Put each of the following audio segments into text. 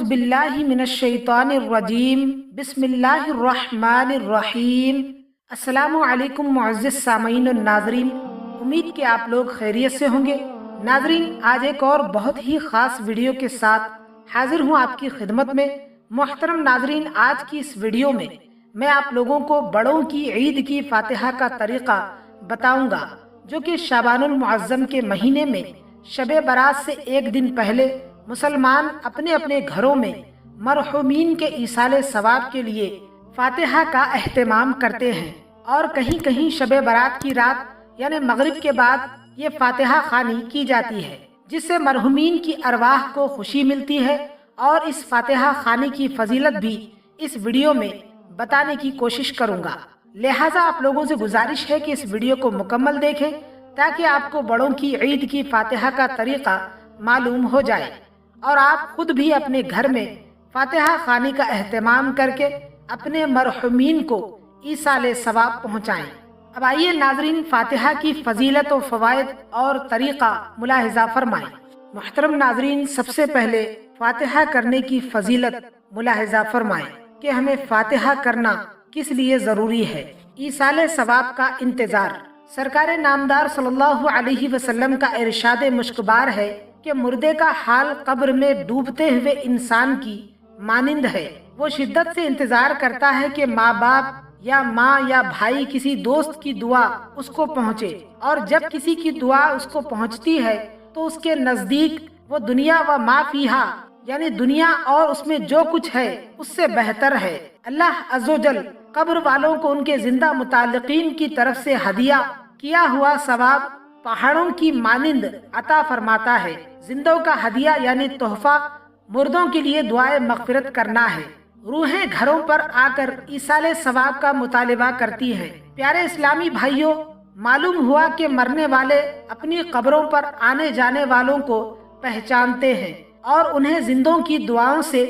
اعوذ باللہ من الشیطان الرجیم بسم اللہ الرحمن الرحیم۔ السلام علیکم معزز سامعین و ناظرین، امید کہ آپ لوگ خیریت سے ہوں گے۔ ناظرین، آج ایک اور بہت ہی خاص ویڈیو کے ساتھ حاضر ہوں آپ کی خدمت میں۔ محترم ناظرین، آج کی اس ویڈیو میں آپ لوگوں کو بڑوں کی عید کی فاتحہ کا طریقہ بتاؤں گا، جو کہ شعبان المعظم کے مہینے میں شب برات سے ایک دن پہلے مسلمان اپنے اپنے گھروں میں مرحومین کے ایصال ثواب کے لیے فاتحہ کا اہتمام کرتے ہیں، اور کہیں کہیں شب برات کی رات یعنی مغرب کے بعد یہ فاتحہ خوانی کی جاتی ہے، جس سے مرحومین کی ارواح کو خوشی ملتی ہے۔ اور اس فاتحہ خوانی کی فضیلت بھی اس ویڈیو میں بتانے کی کوشش کروں گا، لہٰذا آپ لوگوں سے گزارش ہے کہ اس ویڈیو کو مکمل دیکھیں تاکہ آپ کو بڑوں کی عید کی فاتحہ کا طریقہ معلوم ہو جائے اور آپ خود بھی اپنے گھر میں فاتحہ خوانی کا اہتمام کر کے اپنے مرحومین کو ایصال ثواب پہنچائیں۔ اب آئیے ناظرین، فاتحہ کی فضیلت و فوائد اور طریقہ ملاحظہ فرمائیں۔ محترم ناظرین، سب سے پہلے فاتحہ کرنے کی فضیلت ملاحظہ فرمائیں کہ ہمیں فاتحہ کرنا کس لیے ضروری ہے۔ ایصال ثواب کا انتظار۔ سرکار نامدار صلی اللہ علیہ وسلم کا ارشاد مشکبار ہے کہ مردے کا حال قبر میں ڈوبتے ہوئے انسان کی مانند ہے۔ وہ شدت سے انتظار کرتا ہے کہ ماں باپ یا ماں یا بھائی کسی دوست کی دعا اس کو پہنچے، اور جب کسی کی دعا اس کو پہنچتی ہے تو اس کے نزدیک وہ دنیا و ما فیہا یعنی دنیا اور اس میں جو کچھ ہے اس سے بہتر ہے۔ اللہ عز و جل قبر والوں کو ان کے زندہ متعلقین کی طرف سے ہدیہ کیا ہوا ثواب پہاڑوں کی مانند عطا فرماتا ہے۔ زندوں کا ہدیہ یعنی تحفہ مردوں کے لیے دعائے مغفرت کرنا ہے۔ روحیں گھروں پر آ کر ایصال ثواب کا مطالبہ کرتی ہیں۔ پیارے اسلامی بھائیوں، معلوم ہوا کہ مرنے والے اپنی قبروں پر آنے جانے والوں کو پہچانتے ہیں اور انہیں زندوں کی دعاؤں سے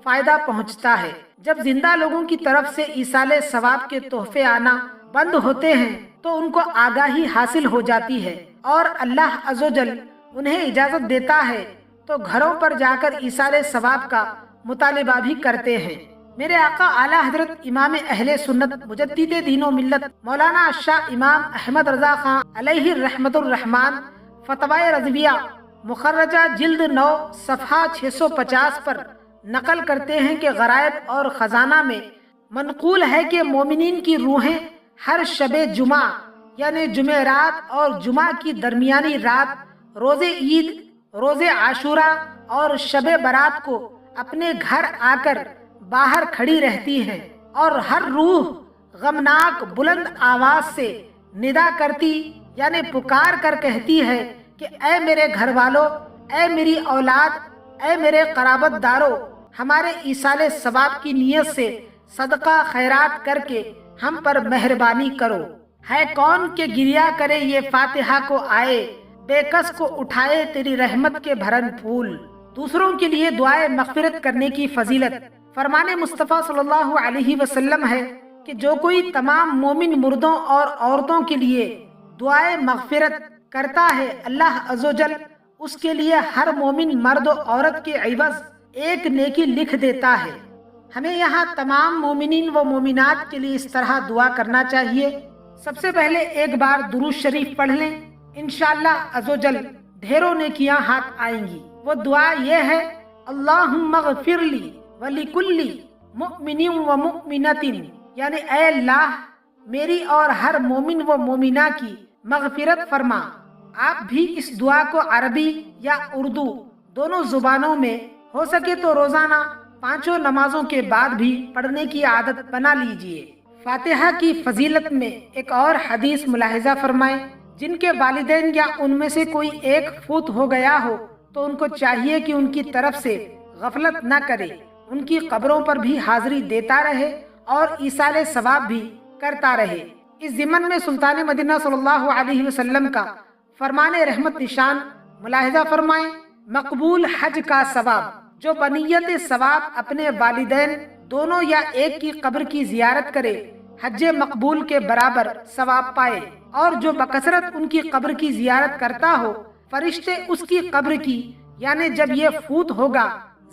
فائدہ پہنچتا ہے۔ جب زندہ لوگوں کی طرف سے ایصال ثواب کے تحفے آنا بند ہوتے ہیں تو ان کو آگاہی حاصل ہو جاتی ہے اور اللہ عز و جل انہیں اجازت دیتا ہے تو گھروں پر جا کر ایصال ثواب کا مطالبہ بھی کرتے ہیں۔ میرے آقا اعلیٰ حضرت امام اہل سنت مجدد دین و ملت مولانا شاہ امام احمد رضا خان علیہ رحمت الرحمان فتوی رضویہ مخرجہ جلد 9 صفحہ 650 پر نقل کرتے ہیں کہ غرائب اور خزانہ میں منقول ہے کہ مومنین کی روحیں ہر شب جمعہ یعنی جمعرات اور جمعہ کی درمیانی رات، روز عید، روز عاشورہ اور شب برات کو اپنے گھر آ کر باہر کھڑی رہتی ہیں، اور ہر روح غمناک بلند آواز سے ندا کرتی یعنی پکار کر کہتی ہے کہ اے میرے گھر والوں، اے میری اولاد، اے میرے قرابت دارو، ہمارے ایصال ثواب کی نیت سے صدقہ خیرات کر کے ہم پر مہربانی کرو۔ ہے کون کہ گریا کرے یہ فاتحہ کو آئے، بے کس کو اٹھائے تیری رحمت کے بھرن پھول۔ دوسروں کے لیے دعائے مغفرت کرنے کی فضیلت۔ فرمان مصطفیٰ صلی اللہ علیہ وسلم ہے کہ جو کوئی تمام مومن مردوں اور عورتوں کے لیے دعائے مغفرت کرتا ہے، اللہ عز و جل اس کے لیے ہر مومن مرد و عورت کے عوض ایک نیکی لکھ دیتا ہے۔ ہمیں یہاں تمام مومنین و مومنات کے لیے اس طرح دعا کرنا چاہیے۔ سب سے پہلے ایک بار درود شریف پڑھ لیں، انشاءاللہ عز و جل ڈھیروں نیکیاں ہاتھ آئیں گی۔ وہ دعا یہ ہے: اللہم اغفر لی ولکل مؤمن و مؤمنۃ، یعنی اے اللہ میری اور ہر مومن و مومنہ کی مغفرت فرما۔ آپ بھی اس دعا کو عربی یا اردو دونوں زبانوں میں ہو سکے تو روزانہ 5 نمازوں کے بعد بھی پڑھنے کی عادت بنا لیجئے۔ فاتحہ کی فضیلت میں ایک اور حدیث ملاحظہ فرمائیں۔ جن کے والدین یا ان میں سے کوئی ایک فوت ہو گیا ہو تو ان کو چاہیے کہ ان کی طرف سے غفلت نہ کرے، ان کی قبروں پر بھی حاضری دیتا رہے اور ایصال ثواب بھی کرتا رہے۔ اس ضمن میں سلطان مدینہ صلی اللہ علیہ وسلم کا فرمان رحمت نشان ملاحظہ فرمائیں: مقبول حج کا ثواب، جو بنیت ثواب اپنے والدین دونوں یا ایک کی قبر کی زیارت کرے، حج مقبول کے برابر ثواب پائے، اور جو بکثرت ان کی قبر کی زیارت کرتا ہو، فرشتے اس کی قبر کی یعنی جب یہ فوت ہوگا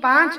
5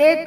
1,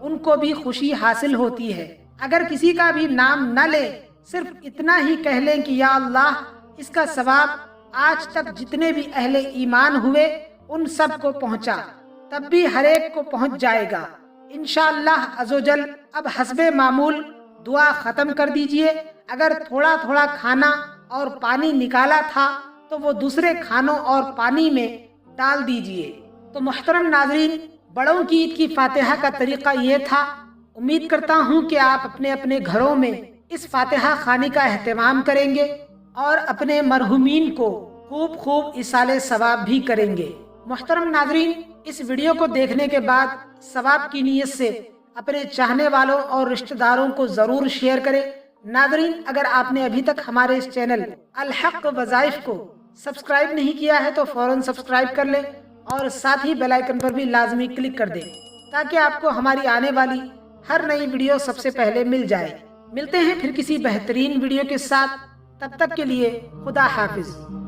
ان کو بھی خوشی حاصل ہوتی ہے۔ اگر کسی کا بھی نام نہ لے، صرف اتنا ہی کہہ لیں کہ یا اللہ اس کا ثواب آج تک جتنے بھی اہل ایمان ہوئے ان سب کو پہنچا، تب بھی ہر ایک کو پہنچ جائے گا انشاءاللہ عزوجل۔ اب حسب معمول دعا ختم کر دیجئے۔ اگر تھوڑا تھوڑا کھانا اور پانی نکالا تھا تو وہ دوسرے کھانوں اور پانی میں ڈال دیجئے۔ تو محترم ناظرین، بڑوں کی عید کی فاتحہ کا طریقہ یہ تھا۔ امید کرتا ہوں کہ آپ اپنے اپنے گھروں میں اس فاتحہ خوانی کا اہتمام کریں گے اور اپنے مرحومین کو خوب ایصال ثواب بھی کریں گے۔ محترم ناظرین، اس ویڈیو کو دیکھنے کے بعد ثواب کی نیت سے اپنے چاہنے والوں اور رشتہ داروں کو ضرور شیئر کریں۔ ناظرین، اگر آپ نے ابھی تک ہمارے اس چینل الحق وظائف کو سبسکرائب نہیں کیا ہے تو فوراً سبسکرائب کر لیں اور ساتھ ہی بیل آئیکن پر بھی لازمی کلک کر دیں تاکہ آپ کو ہماری آنے والی ہر نئی ویڈیو سب سے پہلے مل جائے۔ ملتے ہیں پھر کسی بہترین ویڈیو کے ساتھ، تب تک کے لیے خدا حافظ۔